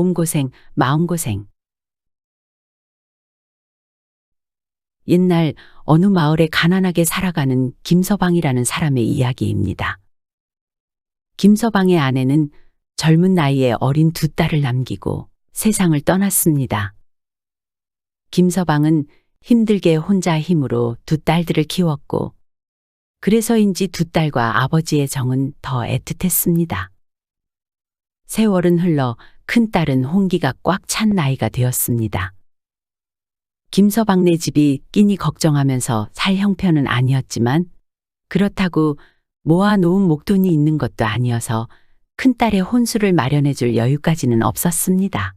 몸고생, 마음고생. 옛날 어느 마을에 가난하게 살아가는 김서방이라는 사람의 이야기입니다. 김서방의 아내는 젊은 나이에 어린 두 딸을 남기고 세상을 떠났습니다. 김서방은 힘들게 혼자 힘으로 두 딸들을 키웠고 그래서인지 두 딸과 아버지의 정은 더 애틋했습니다. 세월은 흘러 큰딸은 홍기가 꽉 찬 나이가 되었습니다. 김서방네 집이 끼니 걱정하면서 살 형편은 아니었지만 그렇다고 모아놓은 목돈이 있는 것도 아니어서 큰딸의 혼수를 마련해줄 여유까지는 없었습니다.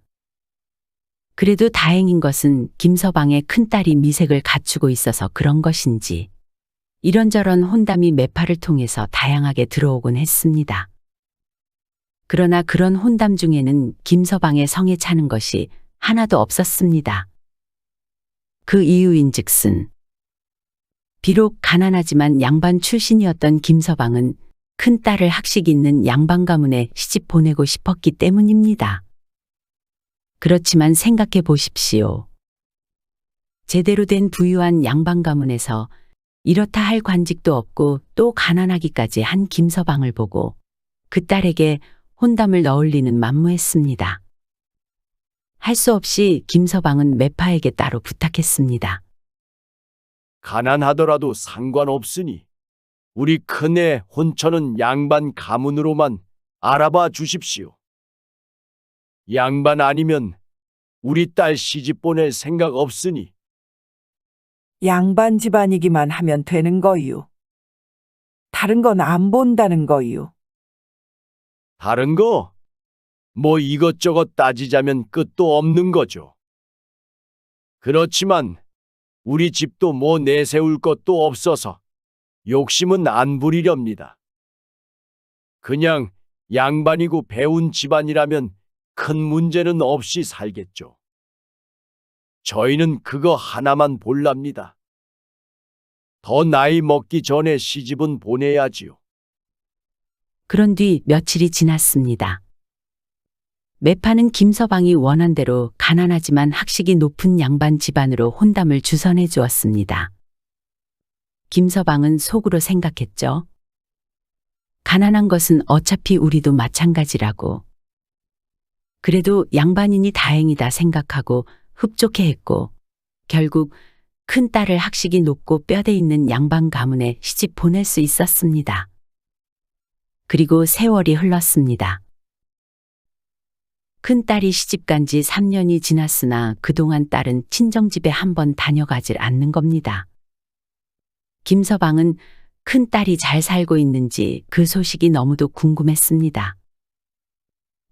그래도 다행인 것은 김서방의 큰딸이 미색을 갖추고 있어서 그런 것인지 이런저런 혼담이 매파를 통해서 다양하게 들어오곤 했습니다. 그러나 그런 혼담 중에는 김서방의 성에 차는 것이 하나도 없었습니다. 그 이유인즉슨 비록 가난하지만 양반 출신이었던 김서방은 큰딸을 학식 있는 양반 가문에 시집 보내고 싶었기 때문입니다. 그렇지만 생각해 보십시오. 제대로 된 부유한 양반 가문에서 이렇다 할 관직도 없고 또 가난하기까지 한 김서방을 보고 그 딸에게 혼담을 넣을 리는 만무했습니다. 할 수 없이 김서방은 매파에게 따로 부탁했습니다. 가난하더라도 상관없으니 우리 큰애 혼처는 양반 가문으로만 알아봐 주십시오. 양반 아니면 우리 딸 시집 보낼 생각 없으니. 양반 집안이기만 하면 되는 거유. 다른 건 안 본다는 거유. 다른 거? 뭐 이것저것 따지자면 끝도 없는 거죠. 그렇지만 우리 집도 뭐 내세울 것도 없어서 욕심은 안 부리렵니다. 그냥 양반이고 배운 집안이라면 큰 문제는 없이 살겠죠. 저희는 그거 하나만 볼랍니다. 더 나이 먹기 전에 시집은 보내야지요. 그런 뒤 며칠이 지났습니다. 매파는 김서방이 원한 대로 가난하지만 학식이 높은 양반 집안으로 혼담을 주선해 주었습니다. 김서방은 속으로 생각했죠. 가난한 것은 어차피 우리도 마찬가지라고. 그래도 양반이니 다행이다 생각하고 흡족해 했고 결국 큰 딸을 학식이 높고 뼈대 있는 양반 가문에 시집 보낼 수 있었습니다. 그리고 세월이 흘렀습니다. 큰딸이 시집간 지 3년이 지났으나 그동안 딸은 친정집에 한번 다녀가질 않는 겁니다. 김서방은 큰딸이 잘 살고 있는지 그 소식이 너무도 궁금했습니다.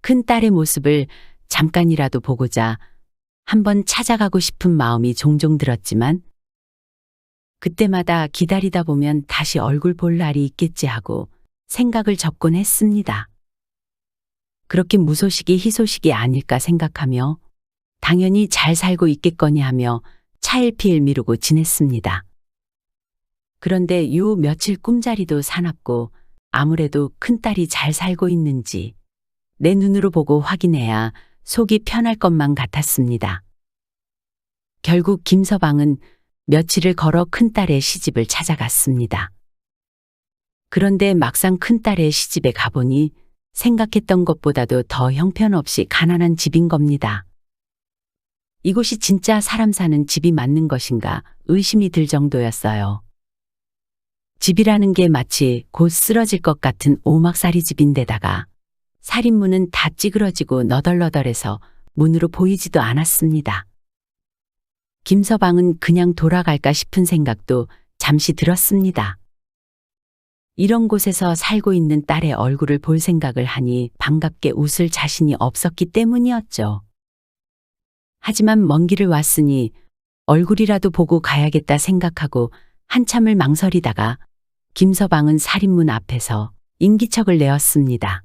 큰딸의 모습을 잠깐이라도 보고자 한번 찾아가고 싶은 마음이 종종 들었지만 그때마다 기다리다 보면 다시 얼굴 볼 날이 있겠지 하고 생각을 접곤 했습니다. 그렇게 무소식이 희소식이 아닐까 생각하며 당연히 잘 살고 있겠거니 하며 차일피일 미루고 지냈습니다. 그런데 요 며칠 꿈자리도 사납고 아무래도 큰딸이 잘 살고 있는지 내 눈으로 보고 확인해야 속이 편할 것만 같았습니다. 결국 김서방은 며칠을 걸어 큰딸의 시집을 찾아갔습니다. 그런데 막상 큰딸의 시집에 가보니 생각했던 것보다도 더 형편없이 가난한 집인 겁니다. 이곳이 진짜 사람 사는 집이 맞는 것인가 의심이 들 정도였어요. 집이라는 게 마치 곧 쓰러질 것 같은 오막살이 집인데다가 살인문은 다 찌그러지고 너덜너덜해서 문으로 보이지도 않았습니다. 김서방은 그냥 돌아갈까 싶은 생각도 잠시 들었습니다. 이런 곳에서 살고 있는 딸의 얼굴을 볼 생각을 하니 반갑게 웃을 자신이 없었기 때문이었죠. 하지만 먼 길을 왔으니 얼굴이라도 보고 가야겠다 생각하고 한참을 망설이다가 김서방은 살인문 앞에서 인기척을 내었습니다.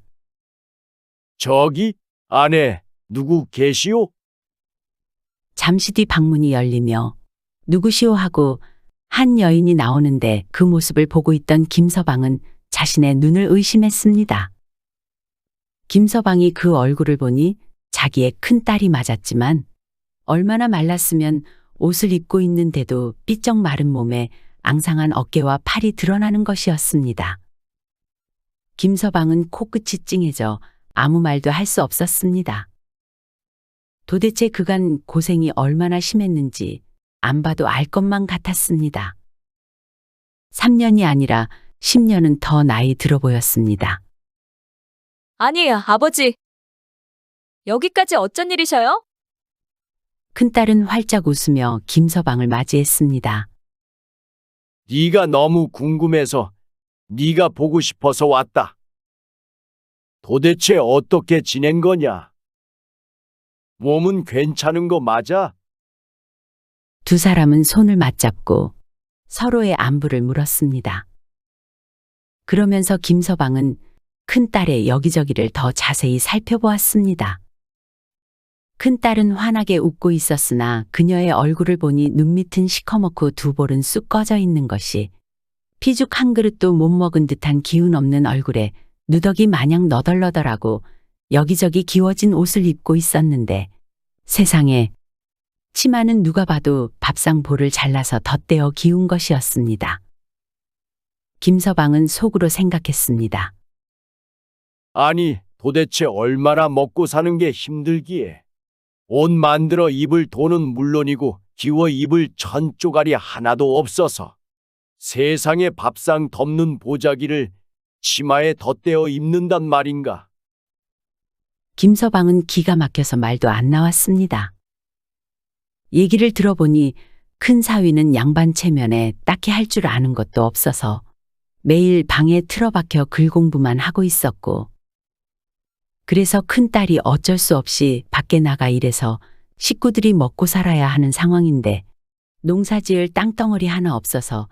저기 안에 누구 계시오? 잠시 뒤 방문이 열리며 누구시오 하고 한 여인이 나오는데 그 모습을 보고 있던 김서방은 자신의 눈을 의심했습니다. 김서방이 그 얼굴을 보니 자기의 큰딸이 맞았지만 얼마나 말랐으면 옷을 입고 있는데도 삐쩍 마른 몸에 앙상한 어깨와 팔이 드러나는 것이었습니다. 김서방은 코끝이 찡해져 아무 말도 할 수 없었습니다. 도대체 그간 고생이 얼마나 심했는지 안 봐도 알 것만 같았습니다. 3년이 아니라 10년은 더 나이 들어 보였습니다. 아니, 아버지. 여기까지 어쩐 일이셔요? 큰딸은 활짝 웃으며 김서방을 맞이했습니다. 네가 너무 궁금해서 네가 보고 싶어서 왔다. 도대체 어떻게 지낸 거냐? 몸은 괜찮은 거 맞아? 두 사람은 손을 맞잡고 서로의 안부를 물었습니다. 그러면서 김서방은 큰딸의 여기저기를 더 자세히 살펴보았습니다. 큰딸은 환하게 웃고 있었으나 그녀의 얼굴을 보니 눈밑은 시커멓고 두 볼은 쑥 꺼져 있는 것이 피죽 한 그릇도 못 먹은 듯한 기운 없는 얼굴에 누더기 마냥 너덜너덜하고 여기저기 기워진 옷을 입고 있었는데 세상에 치마는 누가 봐도 밥상 볼을 잘라서 덧대어 기운 것이었습니다. 김서방은 속으로 생각했습니다. 아니, 도대체 얼마나 먹고 사는 게 힘들기에. 옷 만들어 입을 돈은 물론이고 기워 입을 천쪼가리 하나도 없어서 세상에 밥상 덮는 보자기를 치마에 덧대어 입는단 말인가. 김서방은 기가 막혀서 말도 안 나왔습니다. 얘기를 들어보니 큰 사위는 양반 체면에 딱히 할 줄 아는 것도 없어서 매일 방에 틀어박혀 글 공부만 하고 있었고 그래서 큰딸이 어쩔 수 없이 밖에 나가 일해서 식구들이 먹고 살아야 하는 상황인데 농사지을 땅덩어리 하나 없어서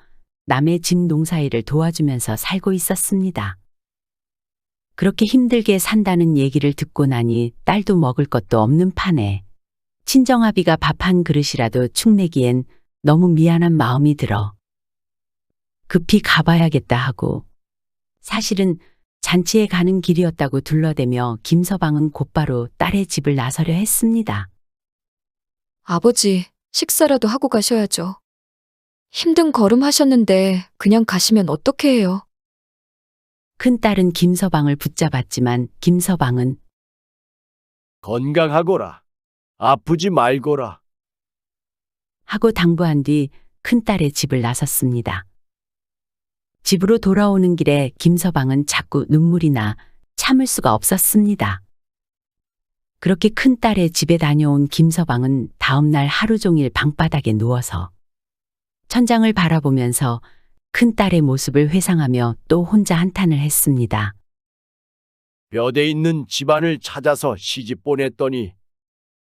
남의 집 농사일을 도와주면서 살고 있었습니다. 그렇게 힘들게 산다는 얘기를 듣고 나니 딸도 먹을 것도 없는 판에 친정아비가 밥 한 그릇이라도 축 내기엔 너무 미안한 마음이 들어 급히 가봐야겠다 하고 사실은 잔치에 가는 길이었다고 둘러대며 김서방은 곧바로 딸의 집을 나서려 했습니다. 아버지, 식사라도 하고 가셔야죠. 힘든 걸음 하셨는데 그냥 가시면 어떻게 해요? 큰딸은 김서방을 붙잡았지만 김서방은 건강하거라. 아프지 말거라. 하고 당부한 뒤 큰딸의 집을 나섰습니다. 집으로 돌아오는 길에 김서방은 자꾸 눈물이 나 참을 수가 없었습니다. 그렇게 큰딸의 집에 다녀온 김서방은 다음날 하루 종일 방바닥에 누워서 천장을 바라보면서 큰딸의 모습을 회상하며 또 혼자 한탄을 했습니다. 뼈대 있는 집안을 찾아서 시집 보냈더니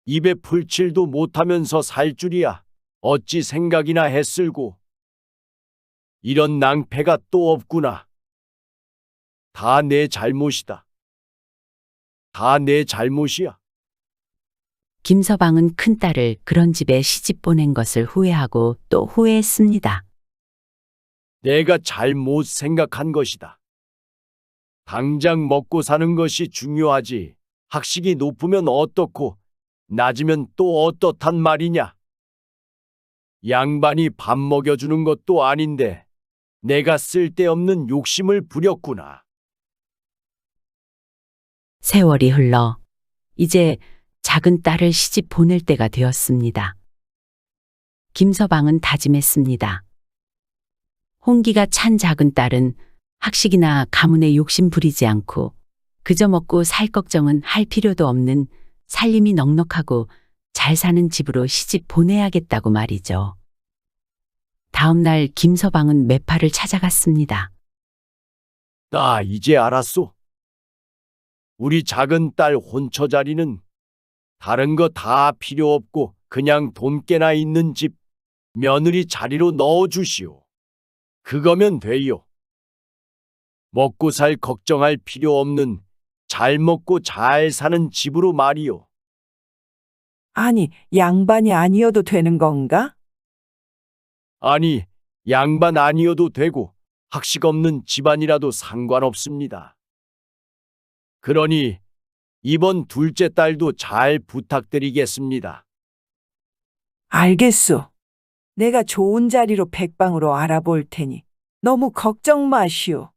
입에 풀칠도 못하면서 살 줄이야 어찌 생각이나 했을고. 이런 낭패가 또 없구나. 다 내 잘못이다. 다 내 잘못이야. 김서방은 큰딸을 그런 집에 시집 보낸 것을 후회하고 또 후회했습니다. 내가 잘못 생각한 것이다. 당장 먹고 사는 것이 중요하지. 학식이 높으면 어떻고 낮으면 또 어떻단 말이냐. 양반이 밥 먹여주는 것도 아닌데 내가 쓸데없는 욕심을 부렸구나. 세월이 흘러 이제 작은 딸을 시집 보낼 때가 되었습니다. 김서방은 다짐했습니다. 홍기가 찬 작은 딸은 학식이나 가문에 욕심 부리지 않고 그저 먹고 살 걱정은 할 필요도 없는 살림이 넉넉하고 잘 사는 집으로 시집 보내야겠다고 말이죠. 다음 날 김서방은 매파를 찾아갔습니다. 나 이제 알았소. 우리 작은 딸 혼처 자리는 다른 거 다 필요 없고 그냥 돈 깨나 있는 집 며느리 자리로 넣어주시오. 그거면 돼요. 먹고 살 걱정할 필요 없는 잘 먹고 잘 사는 집으로 말이요. 아니, 양반이 아니어도 되는 건가? 아니, 양반 아니어도 되고 학식 없는 집안이라도 상관없습니다. 그러니 이번 둘째 딸도 잘 부탁드리겠습니다. 알겠소. 내가 좋은 자리로 백방으로 알아볼 테니 너무 걱정 마시오.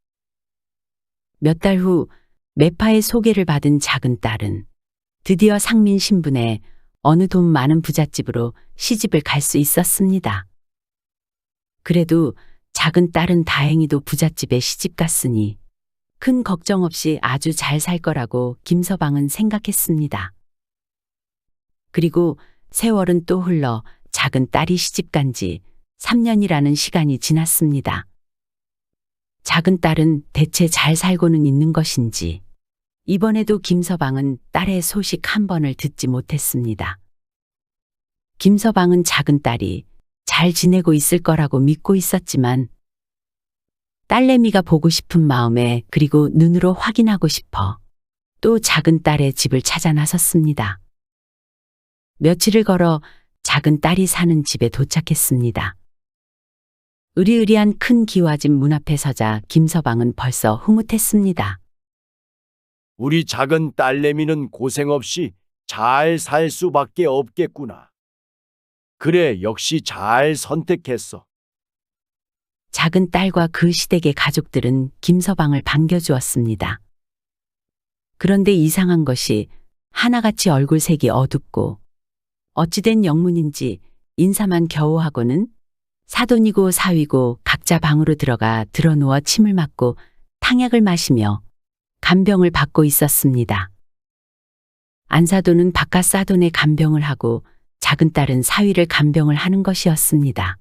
몇 달 후 매파의 소개를 받은 작은 딸은 드디어 상민 신분의 어느 돈 많은 부잣집으로 시집을 갈 수 있었습니다. 그래도 작은 딸은 다행히도 부잣집에 시집 갔으니 큰 걱정 없이 아주 잘 살 거라고 김서방은 생각했습니다. 그리고 세월은 또 흘러 작은 딸이 시집 간 지 3년이라는 시간이 지났습니다. 작은 딸은 대체 잘 살고는 있는 것인지 이번에도 김서방은 딸의 소식 한 번을 듣지 못했습니다. 김서방은 작은 딸이 잘 지내고 있을 거라고 믿고 있었지만 딸내미가 보고 싶은 마음에 그리고 눈으로 확인하고 싶어 또 작은 딸의 집을 찾아 나섰습니다. 며칠을 걸어 작은 딸이 사는 집에 도착했습니다. 으리으리한 큰 기와집 문 앞에 서자 김서방은 벌써 흐뭇했습니다. 우리 작은 딸내미는 고생 없이 잘 살 수밖에 없겠구나. 그래, 역시 잘 선택했어. 작은 딸과 그 시댁의 가족들은 김서방을 반겨주었습니다. 그런데 이상한 것이 하나같이 얼굴색이 어둡고 어찌된 영문인지 인사만 겨우 하고는 사돈이고 사위고 각자 방으로 들어가 드러누워 침을 맞고 탕약을 마시며 간병을 받고 있었습니다. 안사돈은 바깥 사돈의 간병을 하고 작은 딸은 사위를 간병을 하는 것이었습니다.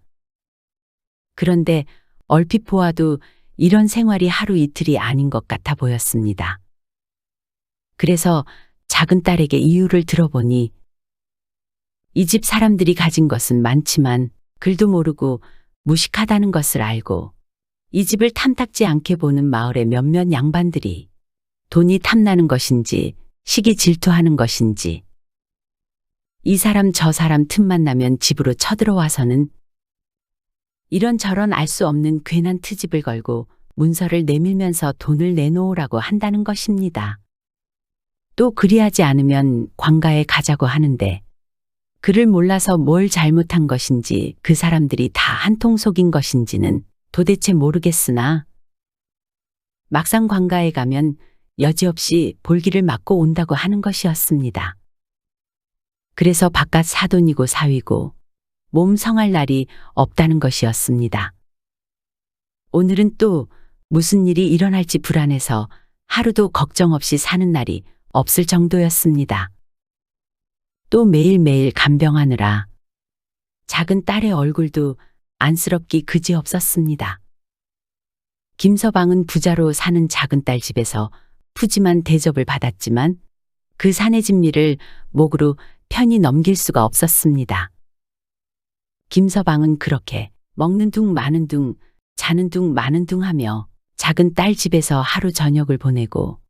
그런데 얼핏 보아도 이런 생활이 하루 이틀이 아닌 것 같아 보였습니다. 그래서 작은 딸에게 이유를 들어보니 이 집 사람들이 가진 것은 많지만 글도 모르고 무식하다는 것을 알고 이 집을 탐탁지 않게 보는 마을의 몇몇 양반들이 돈이 탐나는 것인지 시기 질투하는 것인지 이 사람 저 사람 틈만 나면 집으로 쳐들어와서는 이런저런 알 수 없는 괜한 트집을 걸고 문서를 내밀면서 돈을 내놓으라고 한다는 것입니다. 또 그리하지 않으면 관가에 가자고 하는데 그를 몰라서 뭘 잘못한 것인지 그 사람들이 다 한통 속인 것인지는 도대체 모르겠으나 막상 관가에 가면 여지없이 볼기를 맞고 온다고 하는 것이었습니다. 그래서 바깥 사돈이고 사위고 몸 성할 날이 없다는 것이었습니다. 오늘은 또 무슨 일이 일어날지 불안해서 하루도 걱정 없이 사는 날이 없을 정도였습니다. 또 매일매일 간병하느라 작은 딸의 얼굴도 안쓰럽기 그지없었습니다. 김서방은 부자로 사는 작은 딸 집에서 푸짐한 대접을 받았지만 그 사내 진미를 목으로 편히 넘길 수가 없었습니다. 김서방은 그렇게 먹는 둥 마는 둥 자는 둥 마는 둥 하며 작은 딸 집에서 하루 저녁을 보내고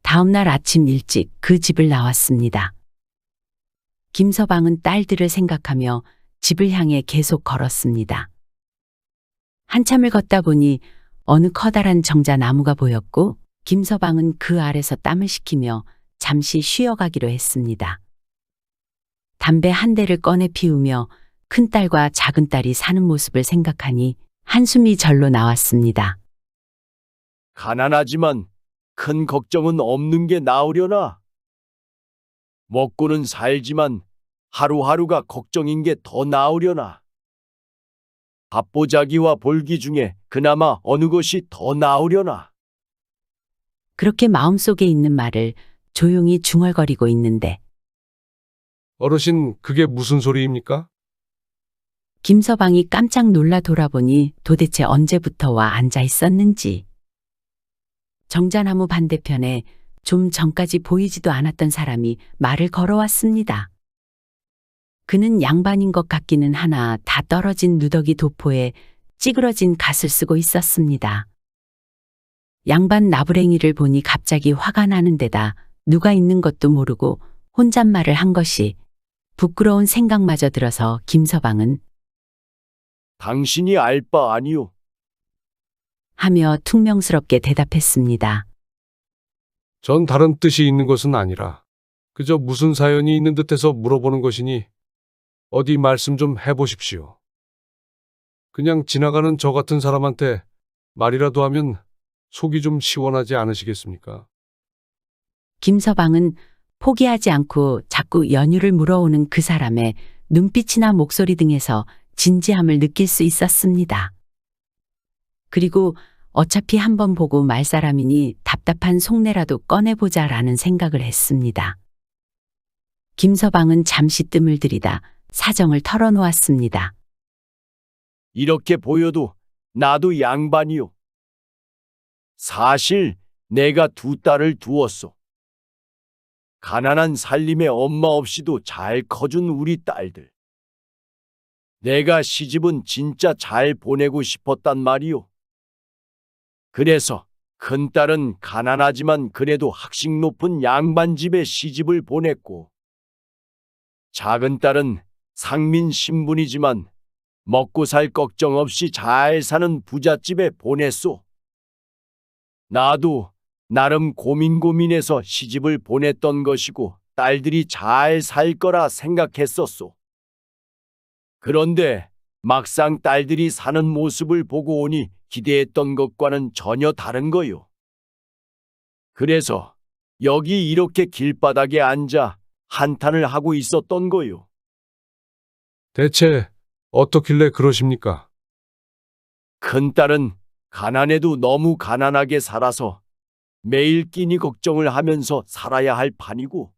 다음날 아침 일찍 그 집을 나왔습니다. 김서방은 딸들을 생각하며 집을 향해 계속 걸었습니다. 한참을 걷다 보니 어느 커다란 정자나무가 보였고 김서방은 그 아래서 땀을 식히며 잠시 쉬어가기로 했습니다. 담배 한 대를 꺼내 피우며 큰딸과 작은딸이 사는 모습을 생각하니 한숨이 절로 나왔습니다. 가난하지만 큰 걱정은 없는 게 나으려나? 먹고는 살지만 하루하루가 걱정인 게 더 나으려나? 밥보자기와 볼기 중에 그나마 어느 것이 더 나으려나? 그렇게 마음속에 있는 말을 조용히 중얼거리고 있는데 어르신, 그게 무슨 소리입니까? 김서방이 깜짝 놀라 돌아보니 도대체 언제부터 와 앉아 있었는지. 정자나무 반대편에 좀 전까지 보이지도 않았던 사람이 말을 걸어왔습니다. 그는 양반인 것 같기는 하나 다 떨어진 누더기 도포에 찌그러진 갓을 쓰고 있었습니다. 양반 나부랭이를 보니 갑자기 화가 나는 데다 누가 있는 것도 모르고 혼잣말을 한 것이 부끄러운 생각마저 들어서 김서방은 당신이 알 바 아니오. 하며 퉁명스럽게 대답했습니다. 전 다른 뜻이 있는 것은 아니라 그저 무슨 사연이 있는 듯해서 물어보는 것이니 어디 말씀 좀 해보십시오. 그냥 지나가는 저 같은 사람한테 말이라도 하면 속이 좀 시원하지 않으시겠습니까? 김서방은 포기하지 않고 자꾸 연유를 물어오는 그 사람의 눈빛이나 목소리 등에서 진지함을 느낄 수 있었습니다. 그리고 어차피 한번 보고 말 사람이니 답답한 속내라도 꺼내보자라는 생각을 했습니다. 김서방은 잠시 뜸을 들이다 사정을 털어놓았습니다. 이렇게 보여도 나도 양반이요. 사실 내가 두 딸을 두었소. 가난한 살림에 엄마 없이도 잘 커준 우리 딸들. 내가 시집은 진짜 잘 보내고 싶었단 말이요. 그래서 큰딸은 가난하지만 그래도 학식 높은 양반집에 시집을 보냈고, 작은딸은 상민 신분이지만 먹고 살 걱정 없이 잘 사는 부잣집에 보냈소. 나도 나름 고민해서 시집을 보냈던 것이고 딸들이 잘 살 거라 생각했었소. 그런데 막상 딸들이 사는 모습을 보고 오니 기대했던 것과는 전혀 다른 거요. 그래서 여기 이렇게 길바닥에 앉아 한탄을 하고 있었던 거요. 대체 어떻길래 그러십니까? 큰딸은 가난해도 너무 가난하게 살아서 매일 끼니 걱정을 하면서 살아야 할 판이고,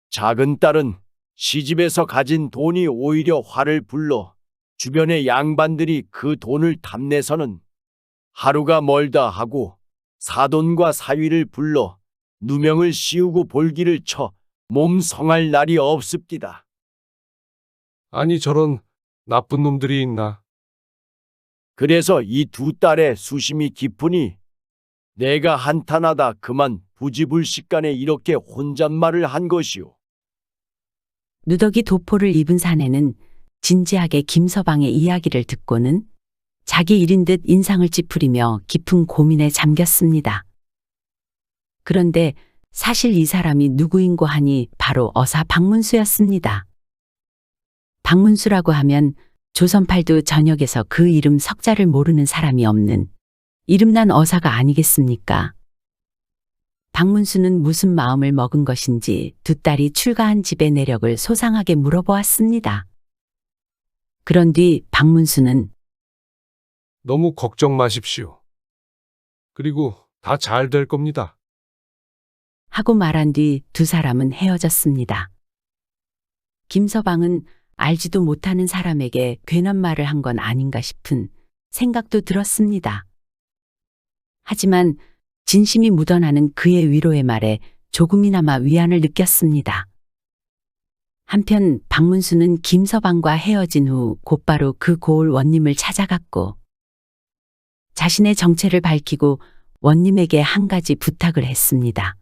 작은딸은 시집에서 가진 돈이 오히려 화를 불러 주변의 양반들이 그 돈을 탐내서는 하루가 멀다 하고 사돈과 사위를 불러 누명을 씌우고 볼기를 쳐 몸 성할 날이 없습니다. 아니 저런 나쁜 놈들이 있나? 그래서 이 두 딸의 수심이 깊으니 내가 한탄하다 그만 부지불식간에 이렇게 혼잣말을 한 것이오. 누더기 도포를 입은 사내는 진지하게 김서방의 이야기를 듣고는 자기 일인 듯 인상을 찌푸리며 깊은 고민에 잠겼습니다. 그런데 사실 이 사람이 누구인고 하니 바로 어사 박문수였습니다. 박문수라고 하면 조선팔도 전역에서 그 이름 석자를 모르는 사람이 없는 이름난 어사가 아니겠습니까? 박문수는 무슨 마음을 먹은 것인지 두 딸이 출가한 집의 내력을 소상하게 물어보았습니다. 그런 뒤 박문수는 너무 걱정 마십시오. 그리고 다 잘 될 겁니다. 하고 말한 뒤 두 사람은 헤어졌습니다. 김서방은 알지도 못하는 사람에게 괜한 말을 한 건 아닌가 싶은 생각도 들었습니다. 하지만 진심이 묻어나는 그의 위로의 말에 조금이나마 위안을 느꼈습니다. 한편 박문수는 김서방과 헤어진 후 곧바로 그 고을 원님을 찾아갔고 자신의 정체를 밝히고 원님에게 한 가지 부탁을 했습니다.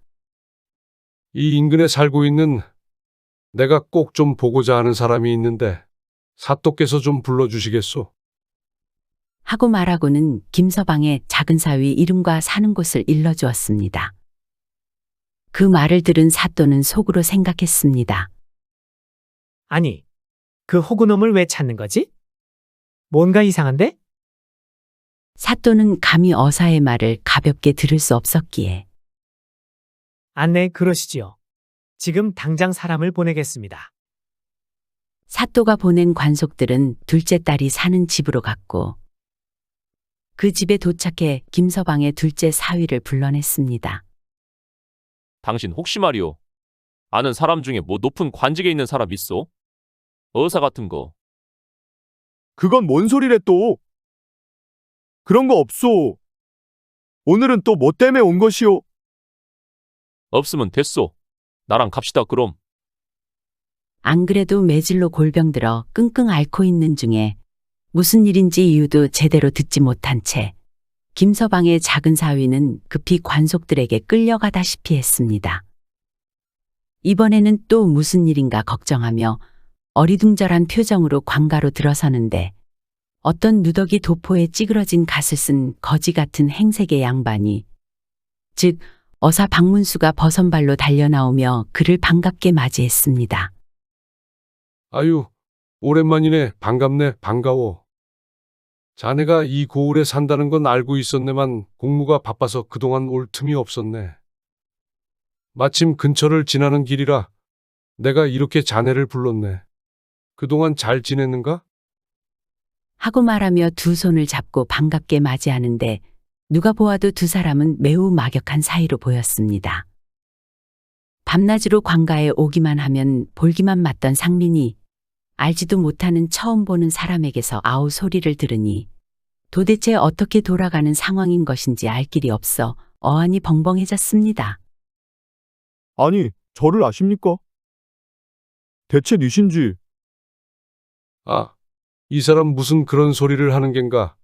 이 인근에 살고 있는 내가 꼭 좀 보고자 하는 사람이 있는데 사또께서 좀 불러주시겠소? 하고 말하고는 김서방의 작은 사위 이름과 사는 곳을 일러주었습니다. 그 말을 들은 사또는 속으로 생각했습니다. 아니, 그 호구놈을 왜 찾는 거지? 뭔가 이상한데? 사또는 감히 어사의 말을 가볍게 들을 수 없었기에 안내 그러시지요. 지금 당장 사람을 보내겠습니다. 사또가 보낸 관속들은 둘째 딸이 사는 집으로 갔고 그 집에 도착해 김서방의 둘째 사위를 불러냈습니다. 당신 혹시 말이오, 아는 사람 중에 뭐 높은 관직에 있는 사람 있어? 어사 같은 거. 그건 뭔 소리래 또? 그런 거 없소. 오늘은 또 뭐 때문에 온 것이오? 없으면 됐소. 나랑 갑시다 그럼. 안 그래도 매질로 골병들어 끙끙 앓고 있는 중에 무슨 일인지 이유도 제대로 듣지 못한 채 김서방의 작은 사위는 급히 관속들에게 끌려가다시피 했습니다. 이번에는 또 무슨 일인가 걱정하며 어리둥절한 표정으로 관가로 들어서는데 어떤 누더기 도포에 찌그러진 갓을 쓴 거지 같은 행색의 양반이 즉 어사 박문수가 버선발로 달려나오며 그를 반갑게 맞이했습니다. 아유, 오랜만이네. 반갑네. 반가워. 자네가 이 고을에 산다는 건 알고 있었네만 공무가 바빠서 그동안 올 틈이 없었네. 마침 근처를 지나는 길이라 내가 이렇게 자네를 불렀네. 그동안 잘 지냈는가? 하고 말하며 두 손을 잡고 반갑게 맞이하는데 누가 보아도 두 사람은 매우 막역한 사이로 보였습니다. 밤낮으로 관가에 오기만 하면 볼기만 맞던 상민이 알지도 못하는 처음 보는 사람에게서 아우 소리를 들으니 도대체 어떻게 돌아가는 상황인 것인지 알 길이 없어 어안이 벙벙해졌습니다. 아니, 저를 아십니까? 대체 뉘신지. 아, 이 사람 무슨 그런 소리를 하는 겐가?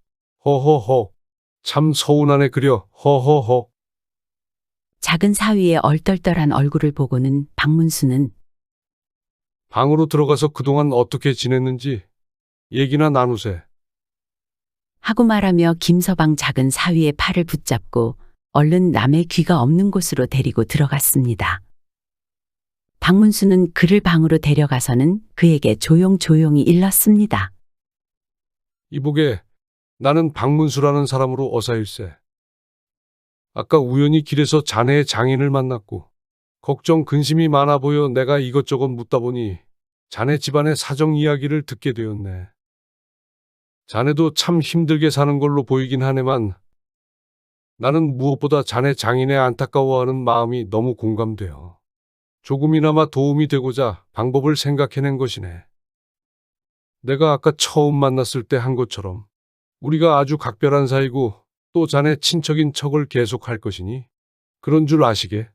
허허허. 참 서운하네 그려. 허허허. 작은 사위의 얼떨떨한 얼굴을 보고는 박문수는 방으로 들어가서 그동안 어떻게 지냈는지 얘기나 나누세. 하고 말하며 김서방 작은 사위의 팔을 붙잡고 얼른 남의 귀가 없는 곳으로 데리고 들어갔습니다. 박문수는 그를 방으로 데려가서는 그에게 조용조용히 일렀습니다. 이보게, 나는 박문수라는 사람으로 어사일세. 아까 우연히 길에서 자네의 장인을 만났고 걱정 근심이 많아 보여 내가 이것저것 묻다 보니 자네 집안의 사정 이야기를 듣게 되었네. 자네도 참 힘들게 사는 걸로 보이긴 하네만 나는 무엇보다 자네 장인의 안타까워하는 마음이 너무 공감돼요. 조금이나마 도움이 되고자 방법을 생각해낸 것이네. 내가 아까 처음 만났을 때 한 것처럼 우리가 아주 각별한 사이고 또 자네 친척인 척을 계속할 것이니 그런 줄 아시게.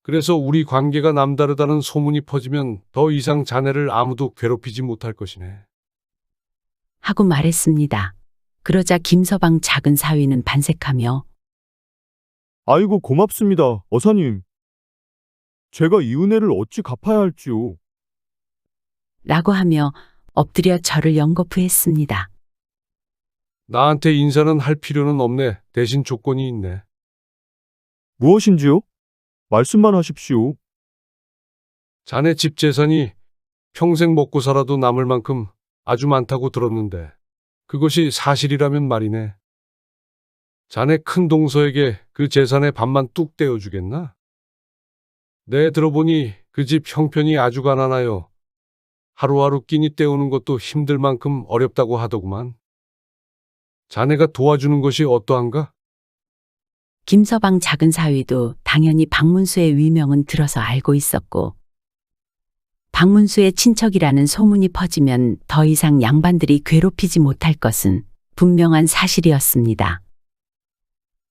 그래서 우리 관계가 남다르다는 소문이 퍼지면 더 이상 자네를 아무도 괴롭히지 못할 것이네. 하고 말했습니다. 그러자 김서방 작은 사위는 반색하며 아이고, 고맙습니다, 어사님. 제가 이 은혜를 어찌 갚아야 할지요. 라고 하며 엎드려 절을 연거푸했습니다. 나한테 인사는 할 필요는 없네. 대신 조건이 있네. 무엇인지요? 말씀만 하십시오. 자네 집 재산이 평생 먹고 살아도 남을 만큼 아주 많다고 들었는데 그것이 사실이라면 말이네. 자네 큰 동서에게 그 재산의 반만 뚝 떼어주겠나? 네, 들어보니 그 집 형편이 아주 가난하여 하루하루 끼니 때우는 것도 힘들 만큼 어렵다고 하더구만. 자네가 도와주는 것이 어떠한가? 김서방 작은 사위도 당연히 박문수의 위명은 들어서 알고 있었고 박문수의 친척이라는 소문이 퍼지면 더 이상 양반들이 괴롭히지 못할 것은 분명한 사실이었습니다.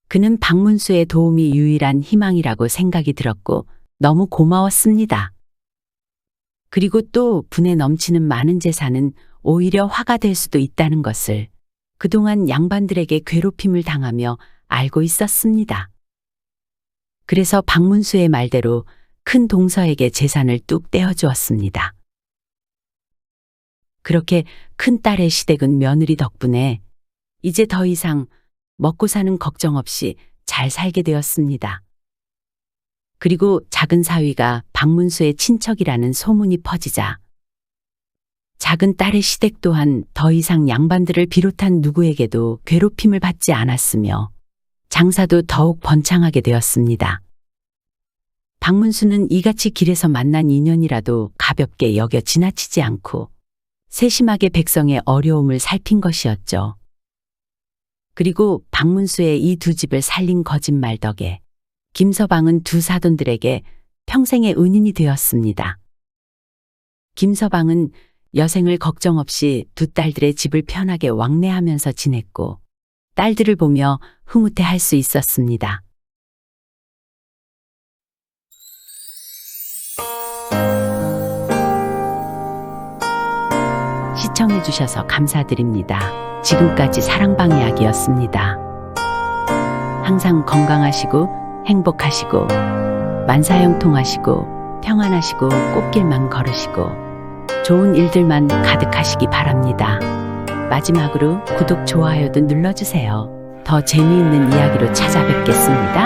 그는 박문수의 도움이 유일한 희망이라고 생각이 들었고 너무 고마웠습니다. 그리고 또 분에 넘치는 많은 재산은 오히려 화가 될 수도 있다는 것을 그동안 양반들에게 괴롭힘을 당하며 알고 있었습니다. 그래서 박문수의 말대로 큰 동서에게 재산을 뚝 떼어주었습니다. 그렇게 큰 딸의 시댁은 며느리 덕분에 이제 더 이상 먹고 사는 걱정 없이 잘 살게 되었습니다. 그리고 작은 사위가 박문수의 친척이라는 소문이 퍼지자 작은 딸의 시댁 또한 더 이상 양반들을 비롯한 누구에게도 괴롭힘을 받지 않았으며 장사도 더욱 번창하게 되었습니다. 박문수는 이같이 길에서 만난 인연이라도 가볍게 여겨 지나치지 않고 세심하게 백성의 어려움을 살핀 것이었죠. 그리고 박문수의 이 두 집을 살린 거짓말 덕에 김서방은 두 사돈들에게 평생의 은인이 되었습니다. 김서방은 여생을 걱정 없이 두 딸들의 집을 편하게 왕래하면서 지냈고 딸들을 보며 흐뭇해할 수 있었습니다. 시청해주셔서 감사드립니다. 지금까지 사랑방이야기였습니다. 항상 건강하시고 행복하시고 만사형통하시고 평안하시고 꽃길만 걸으시고 좋은 일들만 가득하시기 바랍니다. 마지막으로 구독, 좋아요도 눌러주세요. 더 재미있는 이야기로 찾아뵙겠습니다.